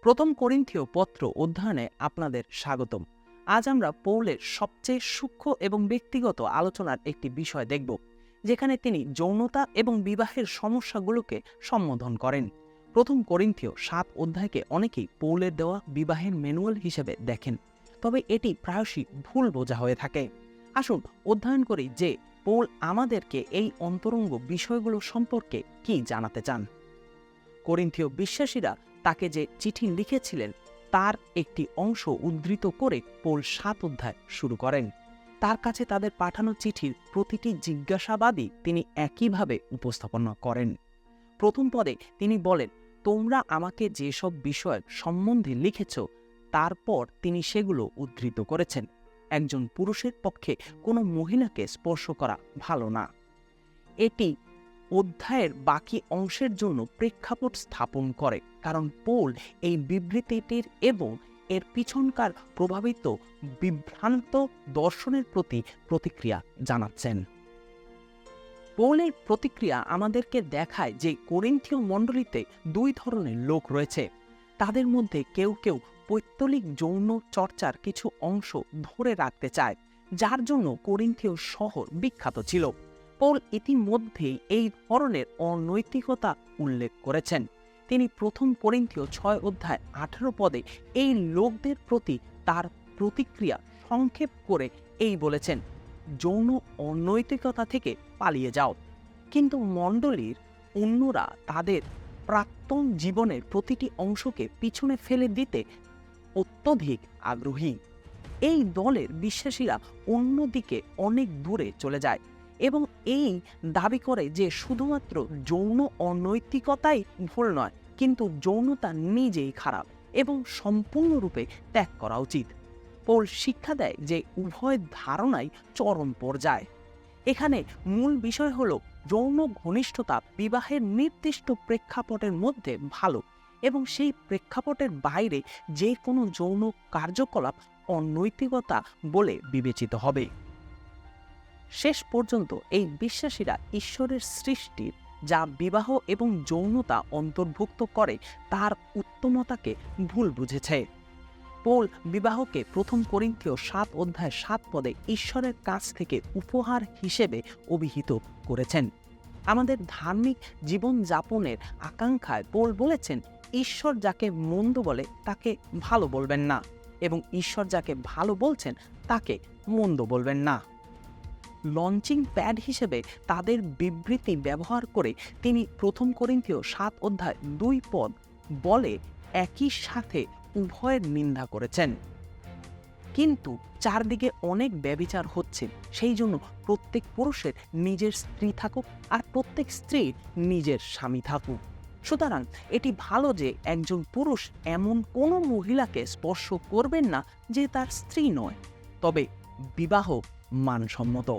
প্রথম করিন্থীয় পত্র অধ্যয়নে আপনাদের স্বাগতম। আজ আমরা পৌলের সবচেয়ে সূক্ষ্ম এবং ব্যক্তিগত আলোচনার একটি বিষয় দেখব, যেখানে তিনি যৌনতা এবং বিবাহের সমস্যাগুলোকে সম্বোধন করেন। প্রথম করিন্থীয় 7 অধ্যায়কে অনেকেই পৌলের দেওয়া বিবাহের ম্যানুয়াল হিসেবে দেখেন, তবে এটি প্রায়শই ভুল বোঝা হয়ে থাকে। আসুন অধ্যয়ন করি যে পৌল আমাদেরকে এই অন্তরঙ্গ বিষয়গুলো সম্পর্কে কি জানাতে চান। করিন্থীয় বিশ্বাসীরা তাকে যে চিঠি লিখেছিলেন তার একটি অংশ উদ্ধৃত করে পৌল 7 অধ্যায় শুরু করেন। তার কাছে তাদের পাঠানো চিঠির প্রতিটি জিজ্ঞাসাবাদই তিনি একইভাবে উপস্থাপনা করেন। প্রথম পদে তিনি বলেন, তোমরা আমাকে যেসব বিষয় সম্বন্ধে লিখেছ, তারপর তিনি সেগুলো উদ্ধৃত করেছেন। একজন পুরুষের পক্ষে কোনো মহিলাকে স্পর্শ করা ভালো না। এটি অধ্যায়ের বাকি অংশের জন্য প্রেক্ষাপট স্থাপন করে, কারণ পৌল এই বিবৃতিটির এবং এর পিছনকার প্রভাবিত বিভ্রান্ত দর্শনের প্রতি প্রতিক্রিয়া জানাচ্ছেন। পৌলের প্রতিক্রিয়া আমাদেরকে দেখায় যে করিন্থীয় মণ্ডলীতে দুই ধরনের লোক রয়েছে। তাদের মধ্যে কেউ কেউ পৈত্তলিক যৌন চর্চার কিছু অংশ ধরে রাখতে চায়, যার জন্য করিন্থীয় শহর বিখ্যাত ছিল। পৌল ইতিমধ্যেই এই ধরনের অনৈতিকতা উল্লেখ করেছেন। তিনি প্রথম করিন্থীয় 6 অধ্যায় 18 পদে এই লোকদের প্রতি তার প্রতিক্রিয়া সংক্ষেপ করে এই বলেছেন, যৌন অনৈতিকতা থেকে পালিয়ে যাও। কিন্তু মণ্ডলীর অন্যরা তাদের প্রাক্তন জীবনের প্রতিটি অংশকে পিছনে ফেলে দিতে অত্যধিক আগ্রহী। এই দলের বিশ্বাসীরা অন্যদিকে অনেক দূরে চলে যায় এবং এই দাবি করে যে শুধুমাত্র যৌন অনৈতিকতাই ভুল নয়, কিন্তু যৌনতা নিজেই খারাপ এবং সম্পূর্ণরূপে ত্যাগ করা উচিত। পৌল শিক্ষা দেয় যে উভয় ধারণাই চরম পর্যায়ে। এখানে মূল বিষয় হলো যৌন ঘনিষ্ঠতা বিবাহের নির্দিষ্ট প্রেক্ষাপটের মধ্যে ভালো, এবং সেই প্রেক্ষাপটের বাইরে যে কোনো যৌন কার্যকলাপ অনৈতিকতা বলে বিবেচিত হবে। শেষ পর্যন্ত এই বিশ্বাসীরা ঈশ্বরের সৃষ্টির যা বিবাহ এবং যৌনতা অন্তর্ভুক্ত করে তার উত্তমতাকে ভুল বুঝেছে। পৌল বিবাহকে প্রথম করিন্থীয় 7 অধ্যায় 7 পদে ঈশ্বরের কাছ থেকে উপহার হিসেবে অভিহিত করেছেন। আমাদের ধার্মিক জীবনযাপনের আকাঙ্ক্ষায় পৌল বলেছেন, ঈশ্বর যাকে মন্দ বলে তাকে ভালো বলবেন না, এবং ঈশ্বর যাকে ভালো বলছেন তাকে মন্দ বলবেন না। লঞ্চিং প্যাড হিসেবে তাদের বিবৃতি ব্যবহার করে তিনি প্রথম করিন্থীয় 7 অধ্যায় 2 পদ বলে একই সাথে উভয়ের নিন্দা করেছেন। কিন্তু চারদিকে অনেক ব্যভিচার হচ্ছে, সেই জন্য প্রত্যেক পুরুষের নিজের স্ত্রী থাকুক আর প্রত্যেক স্ত্রীর নিজের স্বামী থাকুক। সুতরাং এটি ভালো যে একজন পুরুষ এমন কোনো মহিলাকে স্পর্শ করবেন না যে তার স্ত্রী নয়, তবে বিবাহ মানসম্মত।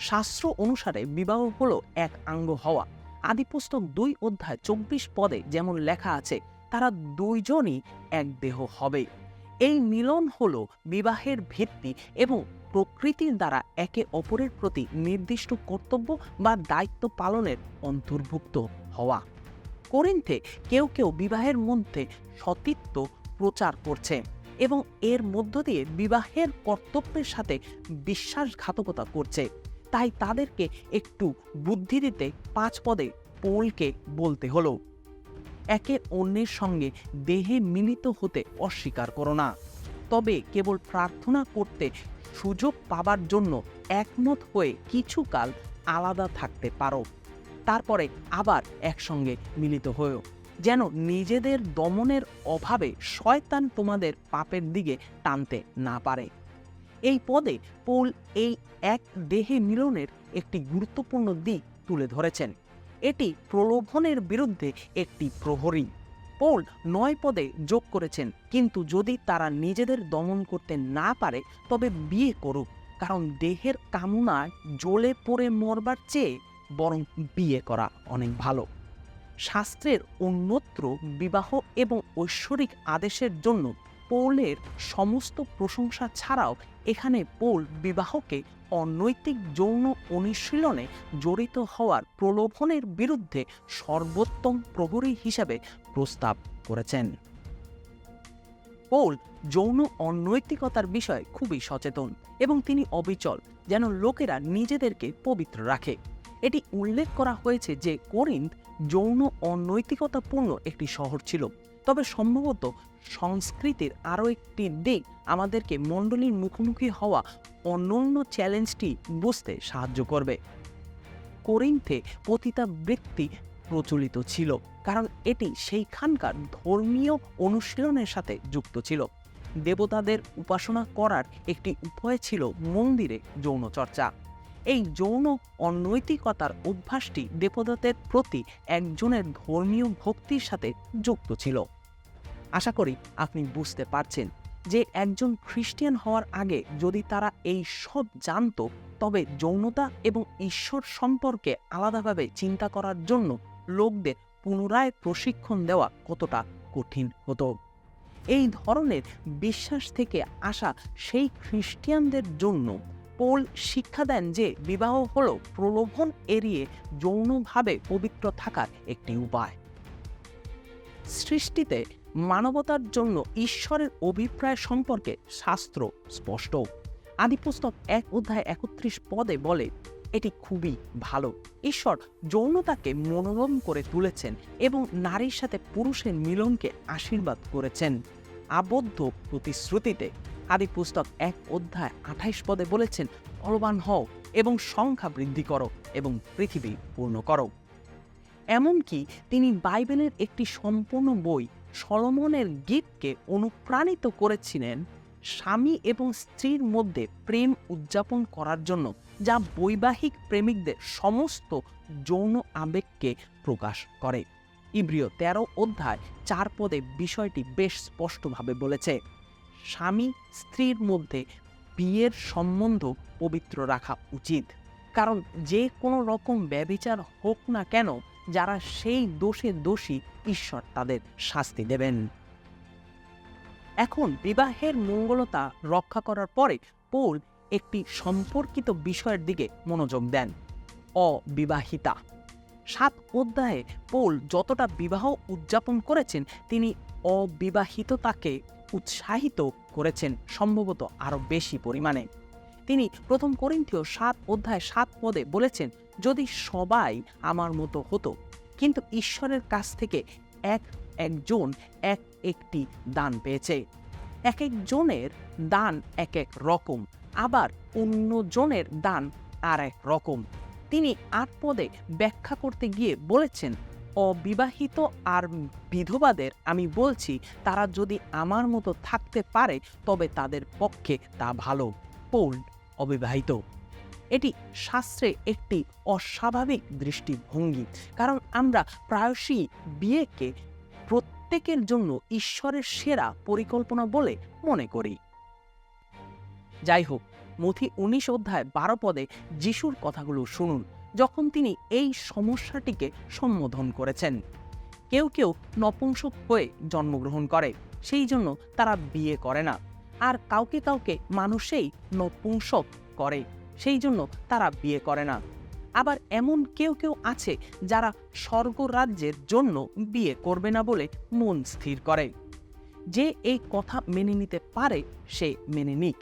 শাস্ত্র অনুসারে বিবাহ হলো এক আঙ্গ হওয়া। আদিপুস্তক 2 অধ্যায় 24 পদে যেমন লেখা আছে, তারা দুইজনই এক দেহ হবে। এই মিলন হলো বিবাহের ভিত্তি এবং প্রকৃতির দ্বারা একে অপরের প্রতি নির্দিষ্ট কর্তব্য বা দায়িত্ব পালনের অন্তর্ভুক্ত হওয়া। করিন্থে কেউ কেউ বিবাহের মধ্যে সতীত্ব প্রচার করছে এবং এর মধ্য দিয়ে বিবাহের কর্তব্যের সাথে বিশ্বাসঘাতকতা করছে। তাই তাদেরকে একটু বুদ্ধি দিতে 5 পদে পৌলকে বলতে হলো, একে অন্যের সঙ্গে দেহে মিলিত হতে অস্বীকার করো না, তবে কেবল প্রার্থনা করতে সুযোগ পাবার জন্য একমত হয়ে কিছুকাল আলাদা থাকতে পারো, তারপরে আবার একসঙ্গে মিলিত হয়েও, যেন নিজেদের দমনের অভাবে শয়তান তোমাদের পাপের দিকে টানতে না পারে। এই পদে পৌল এই এক দেহে মিলনের একটি গুরুত্বপূর্ণ দিক তুলে ধরেছেন। এটি প্রলোভনের বিরুদ্ধে একটি প্রহরী। পৌল 9 পদে যোগ করেছেন, কিন্তু যদি তারা নিজেদের দমন করতে না পারে তবে বিয়ে করুক, কারণ দেহের কামনায় জ্বলে পড়ে মরবার চেয়ে বরং বিয়ে করা অনেক ভালো। শাস্ত্রের অন্যত্র বিবাহ এবং ঐশ্বরিক আদেশের জন্য পৌলের সমস্ত প্রশংসা ছাড়াও এখানে পৌল বিবাহকে অনৈতিক যৌন অনুশীলনে জড়িত হওয়ার প্রলোভনের বিরুদ্ধে সর্বোত্তম প্রহরী হিসাবে প্রস্তাব করেছেন। পৌল যৌন অনৈতিকতার বিষয়ে খুবই সচেতন এবং তিনি অবিচল যেন লোকেরা নিজেদেরকে পবিত্র রাখে। এটি উল্লেখ করা হয়েছে যে কোরিন্থ যৌন অনৈতিকতাপূর্ণ একটি শহর ছিল, তবে সম্ভবত সংস্কৃতির আরও একটি দিক আমাদেরকে মণ্ডলীর মুখোমুখি হওয়া অনন্য চ্যালেঞ্জটি বুঝতে সাহায্য করবে। কোরিন্থে পতিতাবৃত্তি প্রচলিত ছিল, কারণ এটি সেইখানকার ধর্মীয় অনুশীলনের সাথে যুক্ত ছিল। দেবতাদের উপাসনা করার একটি উপায় ছিল মন্দিরে যৌন চর্চা। এই যৌন অনৈতিকতার অভ্যাসটি দেবতাদের প্রতি একজনের ধর্মীয় ভক্তির সাথে যুক্ত ছিল। আশা করি আপনি বুঝতে পারছেন যে একজন খ্রিস্টান হওয়ার আগে যদি তারা এই সব জানত, তবে যৌনতা এবং ঈশ্বর সম্পর্কে আলাদাভাবে চিন্তা করার জন্য লোকদের পুনরায় প্রশিক্ষণ দেওয়া কতটা কঠিন হতো। এই ধরনের বিশ্বাস থেকে আসা সেই খ্রিস্টানদের জন্য পৌল শিক্ষা দেন যে বিবাহ হল প্রলোভন এড়িয়ে যৌনভাবে পবিত্র থাকার একটি উপায়। সৃষ্টিতে মানবতার জন্য ঈশ্বরের অভিপ্রায় সম্পর্কে শাস্ত্র স্পষ্ট। আদিপুস্তক 1:31 বলে, এটি খুবই ভালো। ঈশ্বর যৌনতাকে মনোরম করে তুলেছেন এবং নারীর সাথে পুরুষের মিলনকে আশীর্বাদ করেছেন। আবদ্ধ প্রতিশ্রুতিতে আদিপুস্তক 1:28 বলেছেন, বলবান হও এবং সংখ্যা বৃদ্ধি করো এবং পৃথিবী পূর্ণ করো। এমনকি তিনি বাইবেলের একটি সম্পূর্ণ বই সলোমনের গীতকে অনুপ্রাণিত করেছিলেন স্বামী এবং স্ত্রীর মধ্যে প্রেম উদযাপন করার জন্য, যা বৈবাহিক প্রেমিকদের সমস্ত যৌন আবেগকে প্রকাশ করে। ইব্রিয় 13:4 বিষয়টি বেশ স্পষ্টভাবে বলেছে, স্বামী স্ত্রীর মধ্যে বিয়ের সম্বন্ধ পবিত্র রাখা উচিত, কারণ যে কোনো রকম ব্যভিচার হোক না কেন, যারা সেই দোষে দোষী, ঈশ্বর তাদের শাস্তি দেবেন। এখন বিবাহের মঙ্গলতা রক্ষা করার পরে পৌল একটি সম্পর্কিত বিষয়ের দিকে মনোযোগ দেন, অবিবাহিতা। 7 অধ্যায়ে পৌল যতটা বিবাহ উদযাপন করেছেন, তিনি অবিবাহিততাকে উৎসাহিত করেছেন সম্ভবত আরও বেশি পরিমাণে। তিনি 1 করিন্থীয় 7:7 বলেছেন, যদি সবাই আমার মতো হতো, কিন্তু ঈশ্বরের কাছ থেকে একজন এক একটি দান পেয়েছে। এক একজনের দান এক এক রকম, আবার অন্যজনের দান আর এক রকম। তিনি 8 ব্যাখ্যা করতে গিয়ে বলেছেন, অবিবাহিত আর বিধবাদের আমি বলছি, তারা যদি আমার মতো থাকতে পারে তবে তাদের পক্ষে তা ভালো। পৌল অবিবাহিত। এটি শাস্ত্রে একটি অস্বাভাবিক দৃষ্টিভঙ্গি, কারণ আমরা প্রায়শই বিয়েকে প্রত্যেকের জন্য ঈশ্বরের সেরা পরিকল্পনা বলে মনে করি। যাই হোক, মথি 19:12 যিশুর কথাগুলো শুনুন, যখন তিনি এই সমস্যাটিকে সম্বোধন করেছেন। কেউ কেউ নপুংসক হয়ে জন্মগ্রহণ করে, সেই জন্য তারা বিয়ে করে না। আর কাউকে কাউকে মানুষেই নপুংসক করে, সেই জন্য তারা বিয়ে করে না। আবার এমন কেউ কেউ আছে যারা স্বর্গরাজ্যের জন্য বিয়ে করবে না বলে মন স্থির করে। যে এই কথা মেনে নিতে পারে সে মেনে নিক।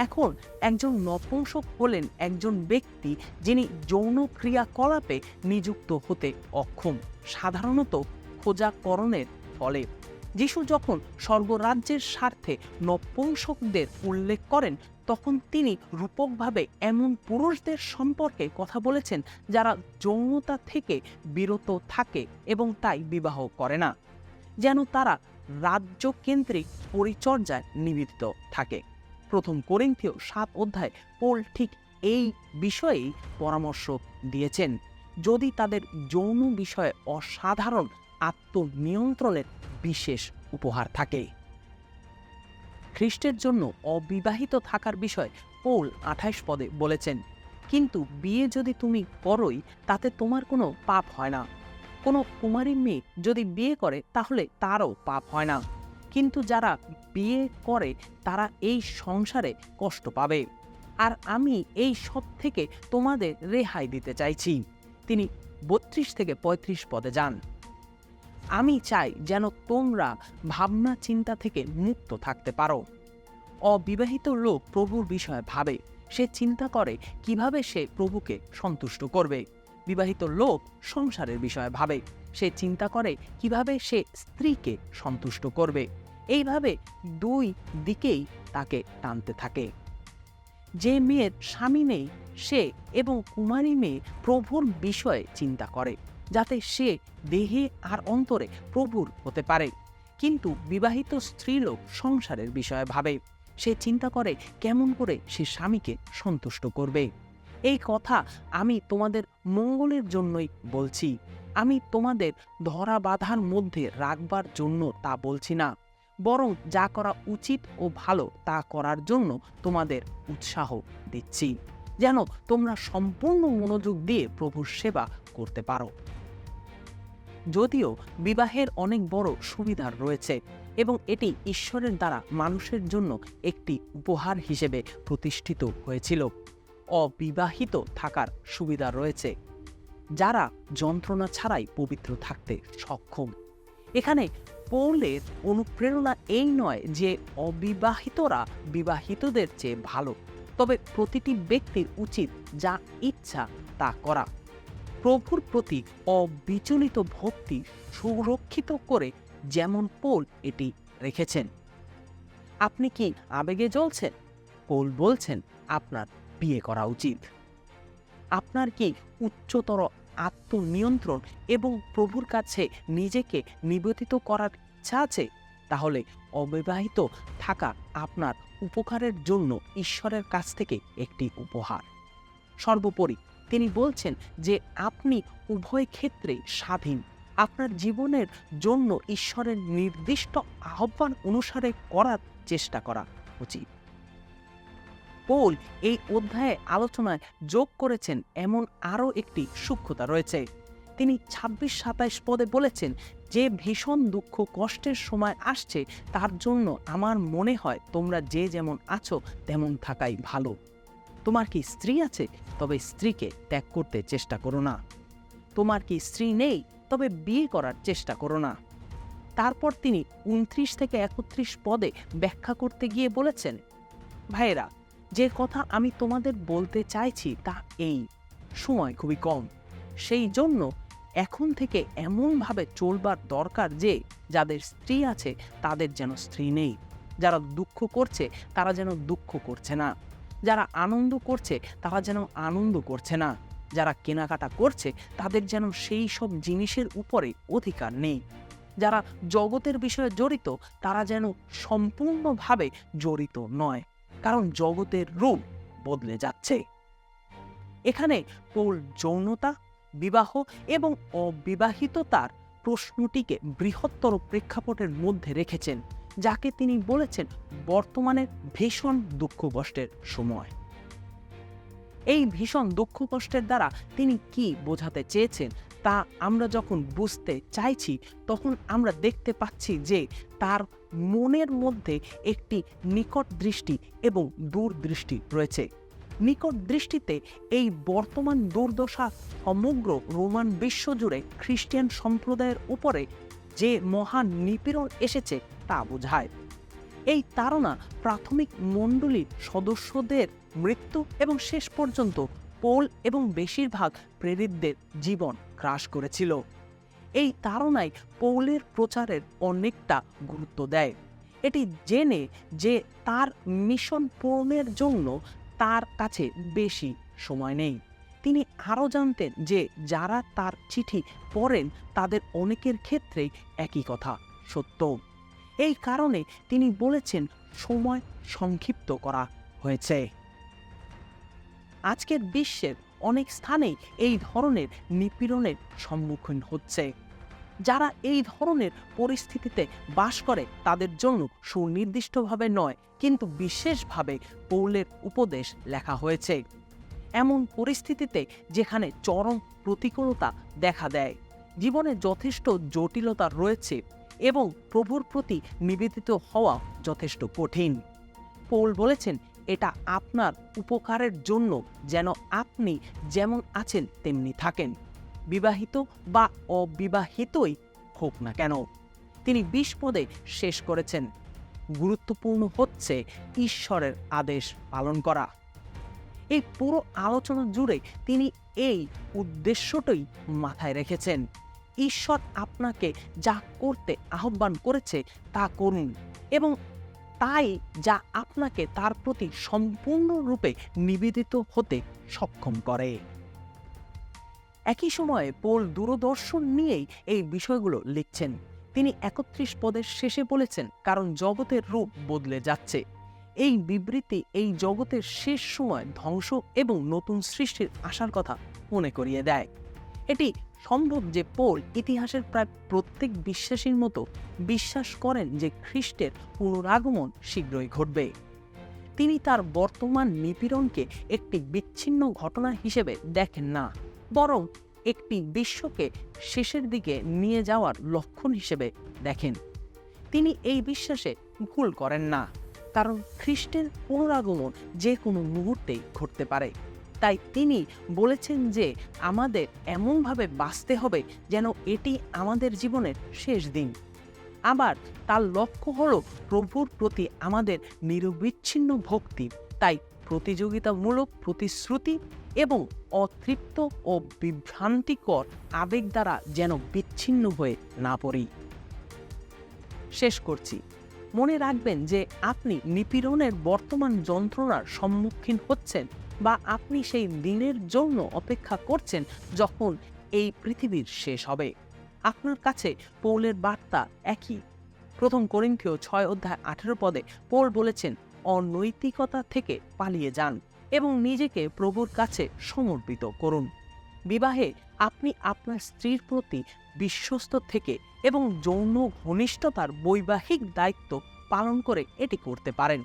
এখন একজন নপুংসক হলেন একজন ব্যক্তি যিনি যৌন ক্রিয়াকলাপে নিযুক্ত হতে অক্ষম, সাধারণত খোঁজাকরণের ফলে। যিশু যখন স্বর্গরাজ্যের স্বার্থে নপুংসকদের উল্লেখ করেন, তখন তিনি রূপকভাবে এমন পুরুষদের সম্পর্কে কথা বলেছেন যারা যৌনতা থেকে বিরত থাকে এবং তাই বিবাহ করে না, যেন তারা রাজ্যকেন্দ্রিক পরিচর্যায় নিবেদিত থাকে। 1 করিন্থীয় 7 পৌল ঠিক এই বিষয়েই পরামর্শ দিয়েছেন। যদি তাদের যৌন বিষয়ে অসাধারণ আত্মনিয়ন্ত্রণের বিশেষ উপহার থাকে। খ্রিস্টের জন্য অবিবাহিত থাকার বিষয়ে পৌল 28 বলেছেন, কিন্তু বিয়ে যদি তুমি করোই তাতে তোমার কোনো পাপ হয় না। কোনো কুমারী মেয়ে যদি বিয়ে করে তাহলে তারও পাপ হয় না, কিন্তু যারা বিয়ে করে তারা এই সংসারে কষ্ট পাবে। আর আমি এই সব থেকে তোমাদের রেহাই দিতে চাইছি। তিনি 32-35 যান। আমি চাই যেন তোমরা ভাবনা চিন্তা থেকে মুক্ত থাকতে পারো। অবিবাহিত লোক প্রভুর বিষয়ে ভাবে, সে চিন্তা করে কিভাবে সে প্রভুকে সন্তুষ্ট করবে। বিবাহিত লোক সংসারের বিষয়ে ভাবে, সে চিন্তা করে কিভাবে সে স্ত্রীকে সন্তুষ্ট করবে। এইভাবে দুই দিকেই তাকে টানতে থাকে। যে মেয়ের স্বামী নেই সে এবং কুমারী মেয়ে প্রভুর বিষয়ে চিন্তা করে, যাতে সে দেহে আর অন্তরে প্রভুর হতে পারে। কিন্তু বিবাহিত স্ত্রীলোক সংসারের বিষয়ে ভাবে, সে চিন্তা করে কেমন করে সে স্বামীকে সন্তুষ্ট করবে। এই কথা আমি তোমাদের মঙ্গলের জন্যই বলছি, আমি তোমাদের ধরা বাঁধার মধ্যে রাখবার জন্য তা বলছি না, বরং যা করা উচিত ও ভালো তা করার জন্য তোমাদের উৎসাহ দিচ্ছি, যেন তোমরা সম্পূর্ণ মনোযোগ দিয়ে প্রভুর সেবা করতে পারো। যদিও বিবাহের অনেক বড় সুবিধা রয়েছে এবং এটি ঈশ্বরের দ্বারা মানুষের জন্য একটি উপহার হিসেবে প্রতিষ্ঠিত হয়েছিল, অবিবাহিত থাকার সুবিধা রয়েছে যারা যন্ত্রণা ছাড়াই পবিত্র থাকতে সক্ষম। এখানে পৌলের অনুপ্রেরণা এই নয় যে অবিবাহিতরা বিবাহিতদের চেয়ে ভালো, তবে প্রতিটি ব্যক্তির উচিত যা ইচ্ছা তা করা, প্রভুর প্রতি অবিচলিত ভক্তি সুরক্ষিত করে, যেমন পৌল এটি রেখেছেন। আপনি কি আবেগে জ্বলছেন? পৌল বলছেন আপনার বিয়ে করা উচিত। আপনার কি উচ্চতর আত্মনিয়ন্ত্রণ এবং প্রভুর কাছে নিজেকে নিবেদিত করার ইচ্ছা আছে? তাহলে অবিবাহিত থাকা আপনার উপকারের জন্য ঈশ্বরের কাছ থেকে একটি উপহার। সর্বোপরি তিনি বলছেন যে আপনি উভয় ক্ষেত্রে স্বাধীন, আপনার জীবনের জন্য ঈশ্বরের নির্দিষ্ট আহ্বান অনুসারে করার চেষ্টা করা উচিত। পৌল এই অধ্যায়ে আলোচনায় যোগ করেছেন এমন আরও একটি সূক্ষ্মতা রয়েছে। তিনি 26-27 পদে বলেছেন যে ভীষণ দুঃখ কষ্টের সময় আসছে, তার জন্য আমার মনে হয় তোমরা যে যেমন আছো তেমন থাকাই ভালো। তোমার কি স্ত্রী আছে? তবে স্ত্রীকে ত্যাগ করতে চেষ্টা করো না। তোমার কি স্ত্রী নেই? তবে বিয়ে করার চেষ্টা করো না। তারপর তিনি 29-31 পদে ব্যাখ্যা করতে গিয়ে বলেছেন, ভাইয়েরা, যে কথা আমি তোমাদের বলতে চাইছি তা এই, সময় খুবই কম, সেই জন্য এখন থেকে এমনভাবে চলবার দরকার যে যাদের স্ত্রী আছে তাদের যেন স্ত্রী নেই, যারা দুঃখ করছে তারা যেন দুঃখ করছে না, যারা আনন্দ করছে তারা যেন আনন্দ করছে না, যারা কেনাকাটা করছে তাদের যেন সেই সব জিনিসের উপরে অধিকার নেই, যারা জগতের বিষয়ে জড়িত তারা যেন সম্পূর্ণভাবে জড়িত নয়, কারণ জগতের রূপ বদলে যাচ্ছে। এখানে পৌল যৌনতা, বিবাহ এবং অবিবাহিততার প্রশ্নটিকে বৃহত্তর প্রেক্ষাপটের মধ্যে রেখেছেন, যাকে তিনি বলেছেন বর্তমানের ভীষণ দুঃখ কষ্টের সময়। এই ভীষণ দুঃখ কষ্টের দ্বারা তিনি কি বোঝাতে চেয়েছেন তা আমরা যখন বুঝতে চাইছি, তখন আমরা দেখতে পাচ্ছি যে তার মনের মধ্যে একটি নিকট দৃষ্টি এবং দূরদৃষ্টি রয়েছে। নিকট দৃষ্টিতে এই বর্তমান দুর্দশা সমগ্র রোমান বিশ্বজুড়ে খ্রিস্টান সম্প্রদায়ের উপরে যে মহান নিপীড়ন এসেছে তা বোঝায়। এই তাড়না প্রাথমিক মণ্ডলীর সদস্যদের মৃত্যু এবং শেষ পর্যন্ত পৌল এবং বেশিরভাগ প্রেরিতদের জীবন গ্রাস করেছিল। এই তাড়নায় পৌলের প্রচারের অনেকটা গুরুত্ব দেয়, এটি জেনে যে তার মিশন পূরণের জন্য তার কাছে বেশি সময় নেই। তিনি আরও জানতেন যে যারা তার চিঠি পড়েন তাদের অনেকের ক্ষেত্রেই একই কথা সত্য। এই কারণে তিনি বলেছেন সময় সংক্ষিপ্ত করা হয়েছে। আজকের বিশ্বের অনেক স্থানেই এই ধরনের নিপীড়নের সম্মুখীন হচ্ছে। যারা এই ধরনের পরিস্থিতিতে বাস করে তাদের জন্য সুনির্দিষ্টভাবে নয়, কিন্তু বিশেষভাবে পৌলের উপদেশ লেখা হয়েছে। এমন পরিস্থিতিতে যেখানে চরম প্রতিকূলতা দেখা দেয়, জীবনে যথেষ্ট জটিলতা রয়েছে এবং প্রভুর প্রতি নিবেদিত হওয়া যথেষ্ট কঠিন। পৌল বলেছেন এটা আপনার উপকারের জন্য যেন আপনি যেমন আছেন তেমনি থাকেন। বিবাহিত বা অবিবাহিতই হোক না কেন। তিনি 20 পদে শেষ করেছেন, গুরুত্বপূর্ণ হচ্ছে ঈশ্বরের আদেশ পালন করা। এই পুরো আলোচনা জুড়ে তিনি এই উদ্দেশ্যটাই মাথায় রেখেছেন। ঈশ্বর আপনাকে যা করতে আহ্বান করেছে তা করুন, এবং তাই যা আপনাকে তার প্রতি সম্পূর্ণরূপে নিবেদিত হতে সক্ষম করে। একই সময়ে পৌল দূরদর্শন নিয়েই এই বিষয়গুলো লিখছেন। তিনি 31 পদের শেষে বলেছেন, কারণ জগতের রূপ বদলে যাচ্ছে। এই বিবৃতি এই জগতের শেষ সময় ধ্বংস এবং নতুন সৃষ্টির আশার কথা মনে করিয়ে দেয়। এটি সম্ভব যে পৌল ইতিহাসের প্রায় প্রত্যেক বিশ্বাসীর মতো বিশ্বাস করেন যে খ্রিস্টের পুনরাগমন শীঘ্রই ঘটবে। তিনি তার বর্তমান নিপীড়নকে একটি বিচ্ছিন্ন ঘটনা হিসেবে দেখেন না, বরং একটি বিশ্বকে শেষের দিকে নিয়ে যাওয়ার লক্ষণ হিসেবে দেখেন। তিনি এই বিশ্বাসে ভুল করেন না, কারণ খ্রিস্টের পুনরাগমন যে কোনো মুহূর্তেই ঘটতে পারে। তাই তিনি বলেছেন যে আমাদের এমনভাবে বাঁচতে হবে যেন এটি আমাদের জীবনের শেষ দিন। আবার তার লক্ষ্য হলো প্রভুর প্রতি আমাদের নিরবিচ্ছিন্ন ভক্তি। তাই প্রতিযোগিতামূলক প্রতিশ্রুতি এবং অতৃপ্ত ও বিভ্রান্তিকর আবেগ দ্বারা যেন বিচ্ছিন্ন হয়ে না পড়ি। শেষ করছি, মনে রাখবেন যে আপনি নিপীড়নের বর্তমান যন্ত্রণার সম্মুখীন হচ্ছেন, বা আপনি সেই দিনের জন্য অপেক্ষা করছেন যখন এই পৃথিবীর শেষ হবে। আপনার কাছে পৌলের বার্তা একই। 1 করিন্থীয় 6:18 পদে পৌল বলেছেন, অনৈতিকতা থেকে পালিয়ে যান এবং নিজেকে প্রভুর কাছে সমর্পিত করুন। বিবাহে আপনি আপনার স্ত্রীর প্রতি বিশ্বস্ত থেকে এবং যৌন ঘনিষ্ঠতার বৈবাহিক দায়িত্ব পালন করে এটি করতে পারেন।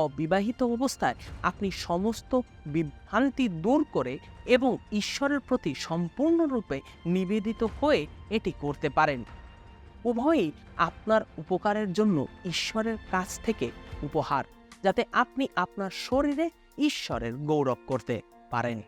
অবিবাহিত অবস্থায় আপনি সমস্ত বিভ্রান্তি দূর করে এবং ঈশ্বরের প্রতি সম্পূর্ণরূপে নিবেদিত হয়ে এটি করতে পারেন। উভয়ই আপনার উপকারের জন্য ঈশ্বরের কাছ থেকে উপহার, যাতে আপনি আপনার শরীরে ঈশ্বরের গৌরব করতে পারেন।